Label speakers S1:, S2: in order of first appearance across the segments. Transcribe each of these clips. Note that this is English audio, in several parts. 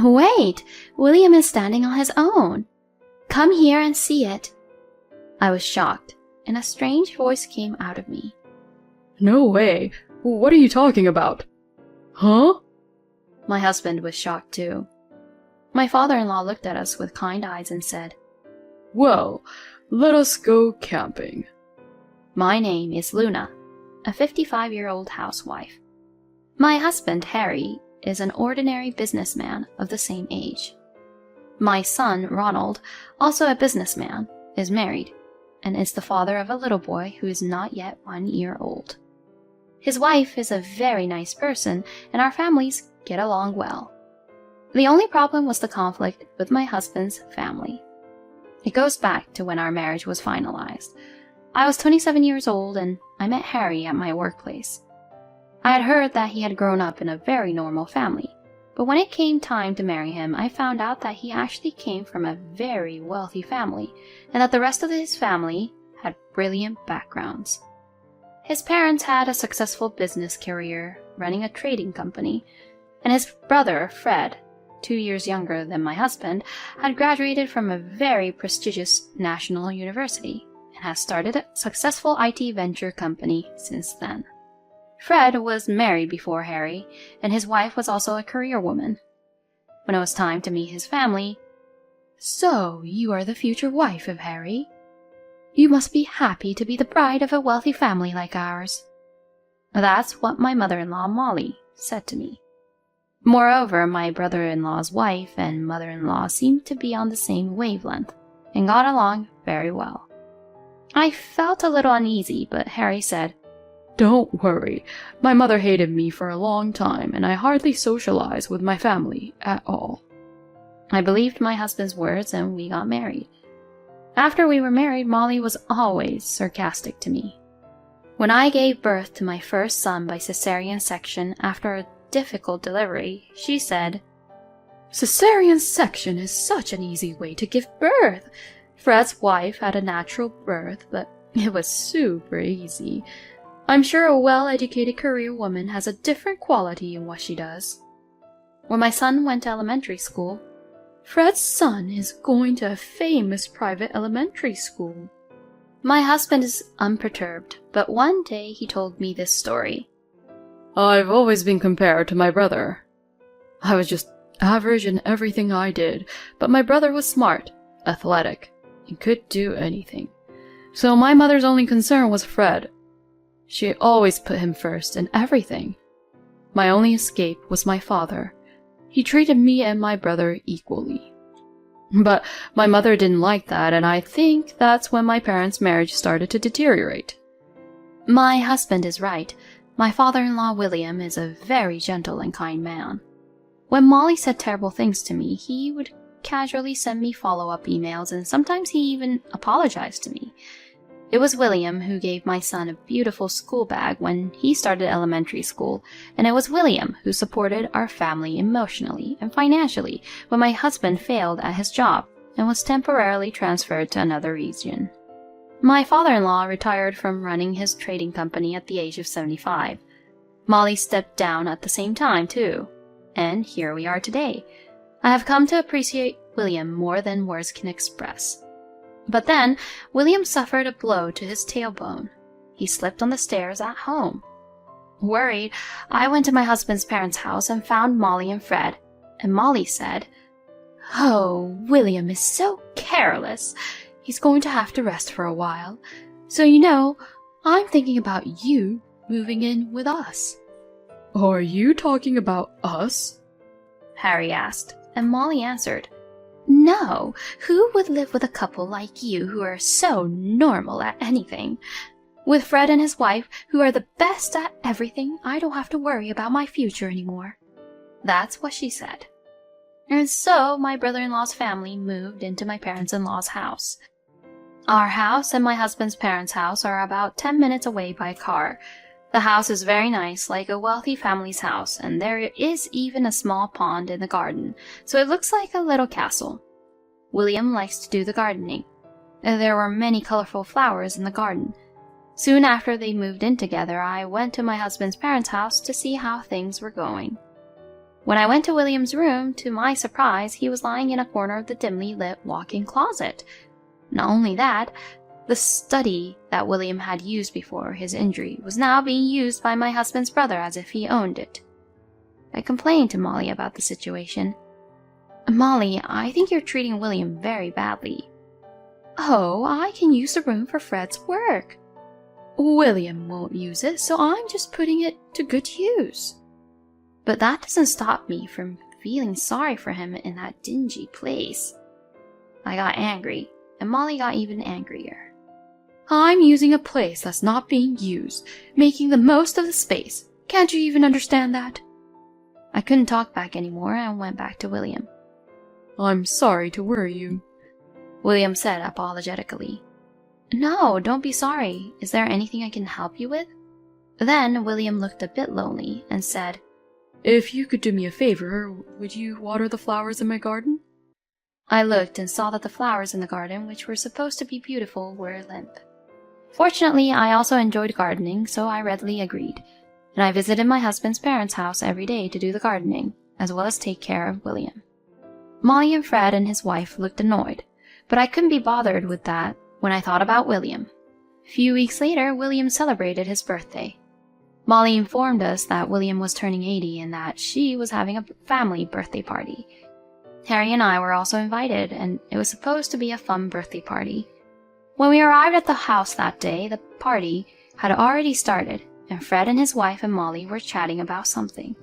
S1: Wait, William is standing on his own. Come here and see it. I was shocked, and a strange voice came out of me.
S2: No way. What are you talking about? Huh?
S1: My husband was shocked too. My father-in-law looked at us with kind eyes and said,
S2: Well, let us go camping.
S1: My name is Luna, a 55-year-old housewife. My husband, Harry, is an ordinary businessman of the same age. My son, Ronald, also a businessman, is married, and is the father of a little boy who is not yet 1 year old. His wife is a very nice person, and our families get along well. The only problem was the conflict with my husband's family. It goes back to when our marriage was finalized. I was 27 years old, and I met Harry at my workplace. I had heard that he had grown up in a very normal family, but when it came time to marry him, I found out that he actually came from a very wealthy family, and that the rest of his family had brilliant backgrounds. His parents had a successful business career running a trading company, and his brother, Fred, 2 years younger than my husband, had graduated from a very prestigious national university and has started a successful IT venture company since then. Fred was married before Harry, and his wife was also a career woman. When it was time to meet his family, "So, you are the future wife of Harry? You must be happy to be the bride of a wealthy family like ours." That's what my mother-in-law, Molly, said to me. Moreover, my brother-in-law's wife and mother-in-law seemed to be on the same wavelength and got along very well. I felt a little uneasy, but Harry said,
S2: Don't worry. My mother hated me for a long time, and I hardly socialize with my family at all.
S1: I believed my husband's words, and we got married. After we were married, Molly was always sarcastic to me. When I gave birth to my first son by cesarean section after a difficult delivery, she said,
S2: Cesarean section is such an easy way to give birth. Fred's wife had a natural birth, but it was super easy. I'm sure a well-educated career woman has a different quality in what she does.
S1: When my son went to elementary school,
S2: Fred's son is going to a famous private elementary school.
S1: My husband is unperturbed, but one day he told me this story.
S2: I've always been compared to my brother. I was just average in everything I did, but my brother was smart, athletic, and could do anything. So my mother's only concern was Fred. She always put him first in everything. My only escape was my father. He treated me and my brother equally. But my mother didn't like that, and I think that's when my parents' marriage started to deteriorate.
S1: My husband is right. My father-in-law William is a very gentle and kind man. When Molly said terrible things to me, he would casually send me follow-up emails, and sometimes he even apologized to me. It was William who gave my son a beautiful school bag when he started elementary school, and it was William who supported our family emotionally and financially when my husband failed at his job and was temporarily transferred to another region. My father-in-law retired from running his trading company at the age of 75. Molly stepped down at the same time too, and here we are today. I have come to appreciate William more than words can express. But then, William suffered a blow to his tailbone. He slipped on the stairs at home. Worried, I went to my husband's parents' house and found Molly and Fred, and Molly said, "Oh, William is so careless. He's going to have to rest for a while. So I'm thinking about you moving in with us."
S2: Are you talking about us?
S1: Harry asked, and Molly answered, "No, who would live with a couple like you who are so normal at anything? With Fred and his wife, who are the best at everything, I don't have to worry about my future anymore." That's what she said. And so my brother-in-law's family moved into my parents-in-law's house. Our house and my husband's parents' house are about 10 minutes away by car. The house is very nice, like a wealthy family's house, and there is even a small pond in the garden, so it looks like a little castle. William likes to do the gardening. There were many colorful flowers in the garden. Soon after they moved in together, I went to my husband's parents' house to see how things were going. When I went to William's room, to my surprise, he was lying in a corner of the dimly lit walk-in closet. Not only that, the study that William had used before his injury was now being used by my husband's brother as if he owned it. I complained to Molly about the situation. "Molly, I think you're treating William very badly." "Oh, I can use the room for Fred's work." "William won't use it, so I'm just putting it to good use." But that doesn't stop me from feeling sorry for him in that dingy place. I got angry, and Molly got even angrier. "I'm using a place that's not being used, making the most of the space. Can't you even understand that?" I couldn't talk back anymore and went back to William.
S2: "I'm sorry to worry you,"
S1: William said apologetically. "No, don't be sorry. Is there anything I can help you with?" Then William looked a bit lonely and said,
S2: "If you could do me a favor, would you water the flowers in my garden?"
S1: I looked and saw that the flowers in the garden, which were supposed to be beautiful, were limp. Fortunately, I also enjoyed gardening, so I readily agreed, and I visited my husband's parents' house every day to do the gardening, as well as take care of William. Molly and Fred and his wife looked annoyed, but I couldn't be bothered with that when I thought about William. A few weeks later, William celebrated his birthday. Molly informed us that William was turning 80 and that she was having a family birthday party. Harry and I were also invited, and it was supposed to be a fun birthday party. When we arrived at the house that day, the party had already started, and Fred and his wife and Molly were chatting about something.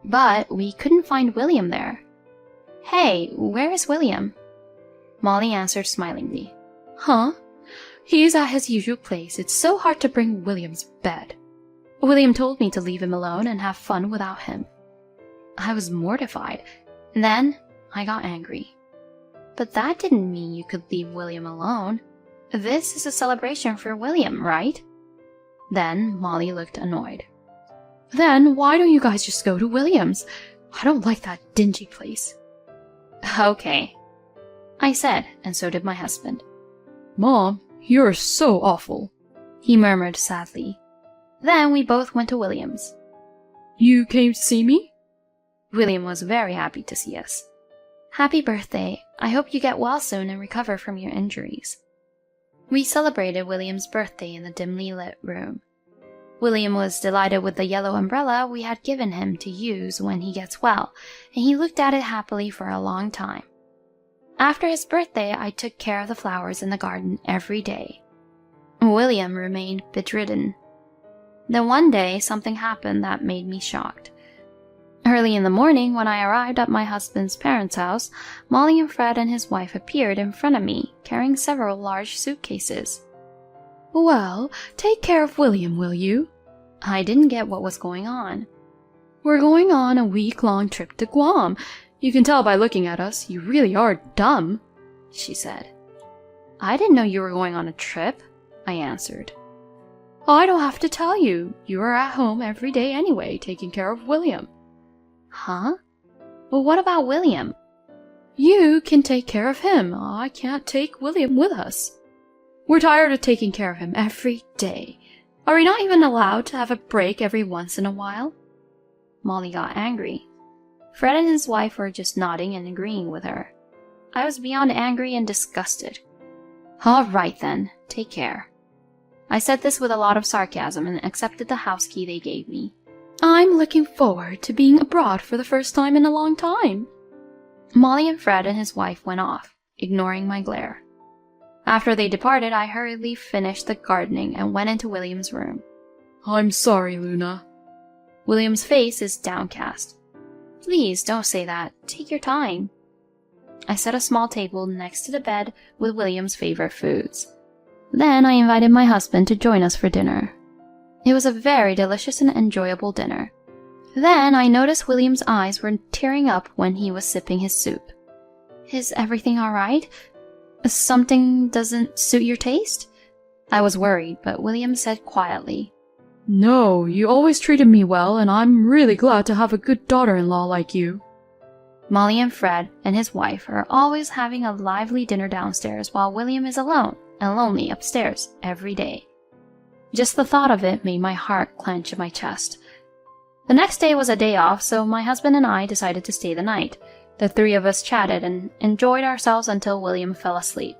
S1: But we couldn't find William there. "Hey, where is William?" Molly answered smilingly. "Huh? He's at his usual place. It's so hard to bring William's bed. William told me to leave him alone and have fun without him." I was mortified, and then I got angry. But that didn't mean you could leave William alone. This is a celebration for William, right? Then Molly looked annoyed. "Then why don't you guys just go to William's? I don't like that dingy place." "Okay," I said, and so did my husband.
S2: "Mom, you're so awful,"
S1: he murmured sadly. Then we both went to William's.
S2: "You came to see me?"
S1: William was very happy to see us. "Happy birthday. I hope you get well soon and recover from your injuries." We celebrated William's birthday in the dimly lit room. William was delighted with the yellow umbrella we had given him to use when he gets well, and he looked at it happily for a long time. After his birthday, I took care of the flowers in the garden every day. William remained bedridden. Then one day, something happened that made me shocked. Early in the morning, when I arrived at my husband's parents' house, Molly and Fred and his wife appeared in front of me, carrying several large suitcases. "Well, take care of William, will you?" I didn't get what was going on. "We're going on a week-long trip to Guam. You can tell by looking at us, you really are dumb," she said. "I didn't know you were going on a trip," I answered. "I don't have to tell you. You are at home every day anyway, taking care of William." "Huh? Well, what about William?" "You can take care of him. I can't take William with us. We're tired of taking care of him every day. Are we not even allowed to have a break every once in a while?" Molly got angry. Fred and his wife were just nodding and agreeing with her. I was beyond angry and disgusted. "All right then, take care." I said this with a lot of sarcasm and accepted the house key they gave me. "I'm looking forward to being abroad for the first time in a long time." Molly and Fred and his wife went off, ignoring my glare. After they departed, I hurriedly finished the gardening and went into William's room.
S2: "I'm sorry, Luna."
S1: William's face is downcast. "Please don't say that. Take your time." I set a small table next to the bed with William's favorite foods. Then I invited my husband to join us for dinner. It was a very delicious and enjoyable dinner. Then I noticed William's eyes were tearing up when he was sipping his soup. "Is everything all right? Something doesn't suit your taste?" I was worried, but William said quietly,
S2: "No, you always treated me well, and I'm really glad to have a good daughter-in-law like you."
S1: Molly and Fred and his wife are always having a lively dinner downstairs while William is alone and lonely upstairs every day. Just the thought of it made my heart clench in my chest. The next day was a day off, so my husband and I decided to stay the night. The three of us chatted and enjoyed ourselves until William fell asleep.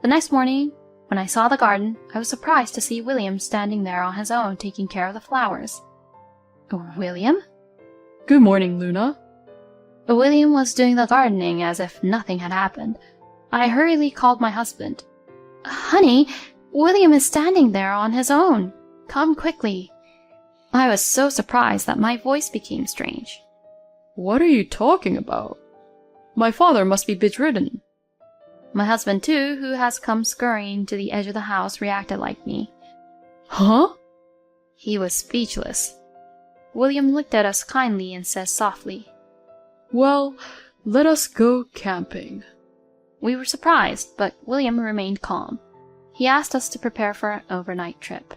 S1: The next morning, when I saw the garden, I was surprised to see William standing there on his own taking care of the flowers. William?
S2: Good morning, Luna.
S1: William was doing the gardening as if nothing had happened. I hurriedly called my husband. Honey, William is standing there on his own. Come quickly. I was so surprised that my voice became strange.
S2: What are you talking about? My father must be bedridden.
S1: My husband, too, who has come scurrying to the edge of the house, reacted like me.
S2: Huh?
S1: He was speechless. William looked at us kindly and said softly,
S2: Well, let us go camping.
S1: We were surprised, but William remained calm. He asked us to prepare for an overnight trip.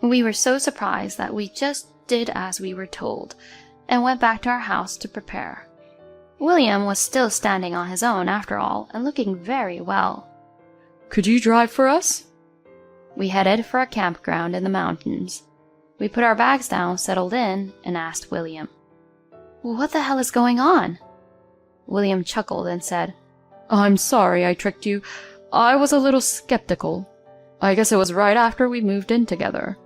S1: We were so surprised that we just did as we were told, and went back to our house to prepare. William was still standing on his own after all, and looking very well.
S2: Could you drive for us?
S1: We headed for a campground in the mountains. We put our bags down, settled in, and asked William, What the hell is going on? William chuckled and said,
S2: I'm sorry I tricked you. I was a little skeptical. I guess it was right after we moved in together.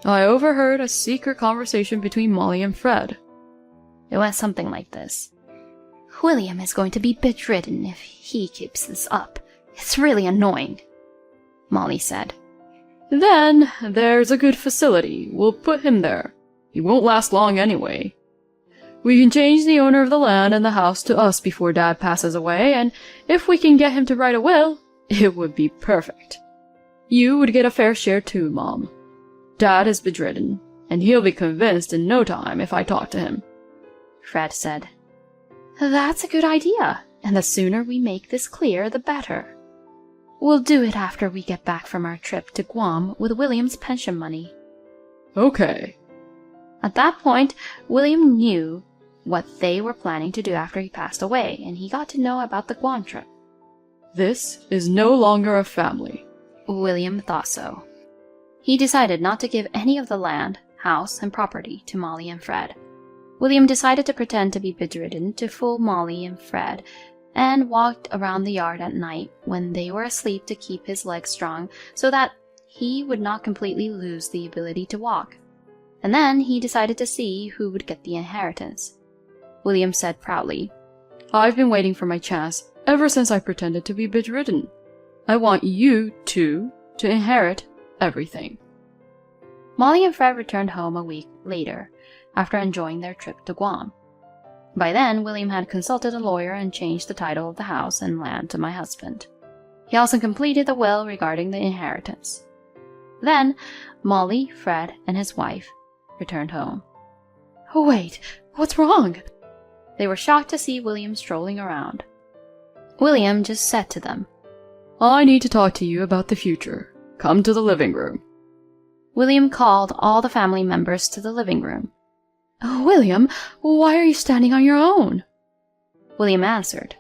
S2: I overheard a secret conversation between Molly and Fred.
S1: It went something like this. William is going to be bedridden if he keeps this up. It's really annoying, Molly said.
S2: Then there's a good facility. We'll put him there. He won't last long anyway. We can change the owner of the land and the house to us before Dad passes away, and if we can get him to write a will, it would be perfect. You would get a fair share too, Mom. Dad is bedridden, and he'll be convinced in no time if I talk to him.
S1: Fred said, That's a good idea, and the sooner we make this clear, the better. We'll do it after we get back from our trip to Guam with William's pension money.
S2: Okay.
S1: At that point, William knew what they were planning to do after he passed away, and he got to know about the Guam trip.
S2: This is no longer a family.
S1: William thought so. He decided not to give any of the land, house, and property to Molly and Fred. William decided to pretend to be bedridden to fool Molly and Fred, and walked around the yard at night when they were asleep to keep his legs strong so that he would not completely lose the ability to walk. And then he decided to see who would get the inheritance. William said proudly,
S2: I've been waiting for my chance ever since I pretended to be bedridden. I want you two to inherit everything.
S1: Molly and Fred returned home a week later, after enjoying their trip to Guam. By then, William had consulted a lawyer and changed the title of the house and land to my husband. He also completed the will regarding the inheritance. Then, Molly, Fred, and his wife returned home.
S2: Wait, what's wrong?
S1: They were shocked to see William strolling around. William just said to them,
S2: I need to talk to you about the future. Come to the living room.
S1: William called all the family members to the living room.
S2: William, why are you standing on your own?
S1: William answered,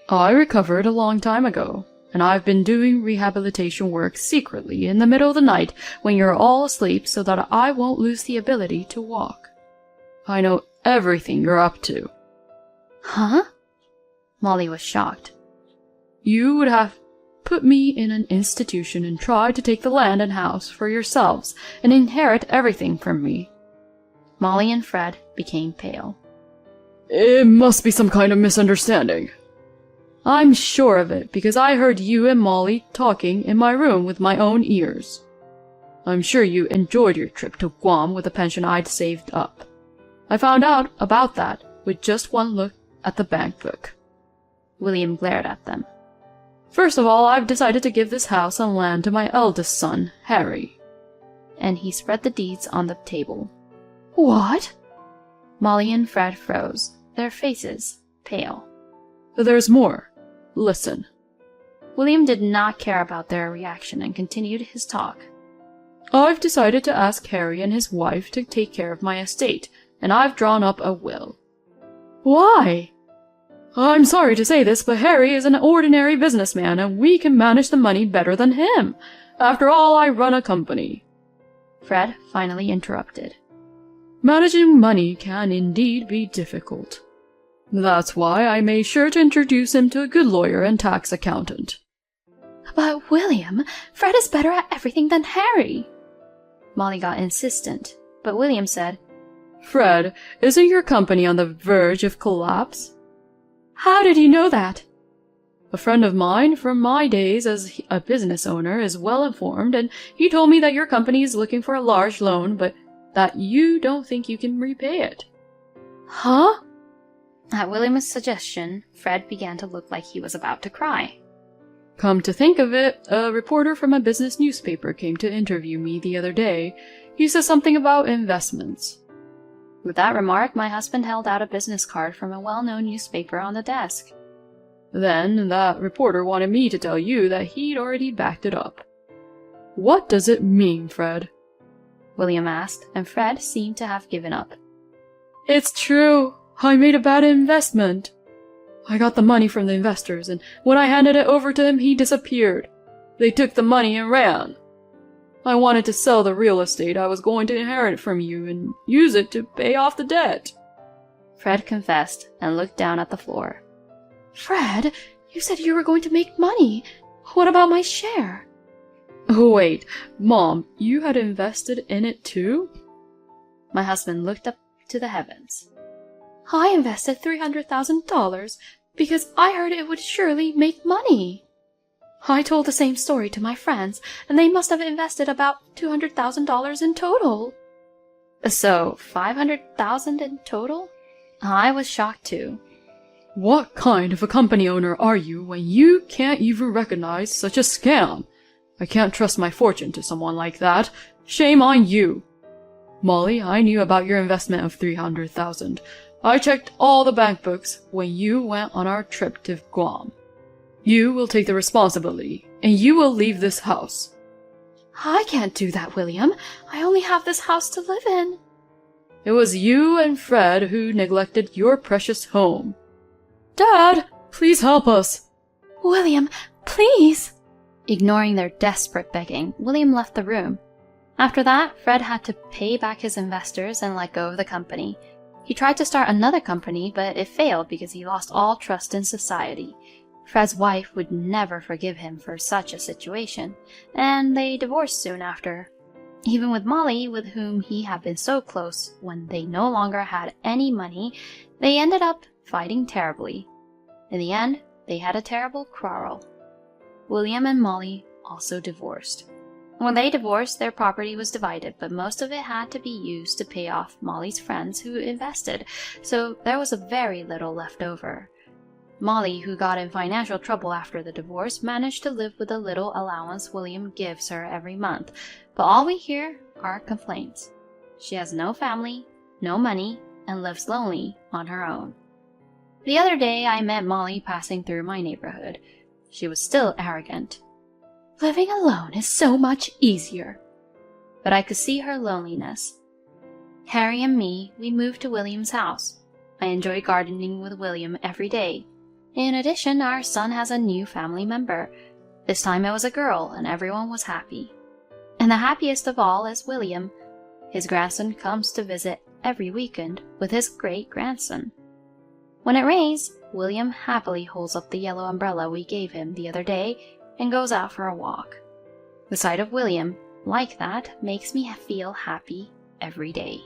S2: I recovered a long time ago, and I've been doing rehabilitation work secretly in the middle of the night when you're all asleep so that I won't lose the ability to walk. I know everything you're up to.
S1: Huh? Molly was shocked.
S2: You would have put me in an institution and tried to take the land and house for yourselves and inherit everything from me.
S1: Molly and Fred became pale.
S2: It must be some kind of misunderstanding. I'm sure of it because I heard you and Molly talking in my room with my own ears. I'm sure you enjoyed your trip to Guam with the pension I'd saved up. I found out about that with just one look at the bank book.
S1: William glared at them.
S2: First of all, I've decided to give this house and land to my eldest son, Harry.
S1: And he spread the deeds on the table.
S2: What?
S1: Molly and Fred froze, their faces pale.
S2: There's more. Listen.
S1: William did not care about their reaction and continued his talk.
S2: I've decided to ask Harry and his wife to take care of my estate, and I've drawn up a will. Why? I'm sorry to say this, but Harry is an ordinary businessman, and we can manage the money better than him. After all, I run a company.
S1: Fred finally interrupted.
S2: Managing money can indeed be difficult. That's why I made sure to introduce him to a good lawyer and tax accountant.
S1: But William, Fred is better at everything than Harry. Molly got insistent, but William said,
S2: Fred, isn't your company on the verge of collapse?
S1: How did you know that?
S2: A friend of mine from my days as a business owner is well informed, and he told me that your company is looking for a large loan, but that you don't think you can repay it.
S1: Huh? At William's suggestion, Fred began to look like he was about to cry.
S2: Come to think of it, a reporter from a business newspaper came to interview me the other day. He said something about investments.
S1: With that remark, my husband held out a business card from a well-known newspaper on the desk.
S2: Then that reporter wanted me to tell you that he'd already backed it up. What does it mean, Fred?
S1: William asked, and Fred seemed to have given up.
S2: It's true. I made a bad investment. I got the money from the investors, and when I handed it over to him, he disappeared. They took the money and ran. I wanted to sell the real estate I was going to inherit from you and use it to pay off the debt.
S1: Fred confessed and looked down at the floor. Fred, you said you were going to make money. What about my share?
S2: Oh, wait, Mom, you had invested in it too?
S1: My husband looked up to the heavens. I invested $300,000 because I heard it would surely make money. I told the same story to my friends, and they must have invested about $200,000 in total. So, $500,000 in total? I was shocked too.
S2: What kind of a company owner are you when you can't even recognize such a scam? I can't trust my fortune to someone like that. Shame on you. Molly, I knew about your investment of $300,000. I checked all the bank books when you went on our trip to Guam. You will take the responsibility, and you will leave this house.
S1: I can't do that, William. I only have this house to live in.
S2: It was you and Fred who neglected your precious home. Dad, please help us.
S1: William, please. Ignoring their desperate begging, William left the room. After that, Fred had to pay back his investors and let go of the company. He tried to start another company, but it failed because he lost all trust in society. Fred's wife would never forgive him for such a situation, and they divorced soon after. Even with Molly, with whom he had been so close when they no longer had any money, they ended up fighting terribly. In the end, they had a terrible quarrel. William and Molly also divorced. When they divorced, their property was divided, but most of it had to be used to pay off Molly's friends who invested, so there was very little left over. Molly, who got in financial trouble after the divorce, managed to live with the little allowance William gives her every month, but all we hear are complaints. She has no family, no money, and lives lonely on her own. The other day, I met Molly passing through my neighborhood. She was still arrogant. Living alone is so much easier. But I could see her loneliness. Harry and me, we moved to William's house. I enjoy gardening with William every day. In addition, our son has a new family member. This time it was a girl, and everyone was happy. And the happiest of all is William. His grandson comes to visit every weekend with his great-grandson. When it rains, William happily holds up the yellow umbrella we gave him the other day and goes out for a walk. The sight of William like that makes me feel happy every day.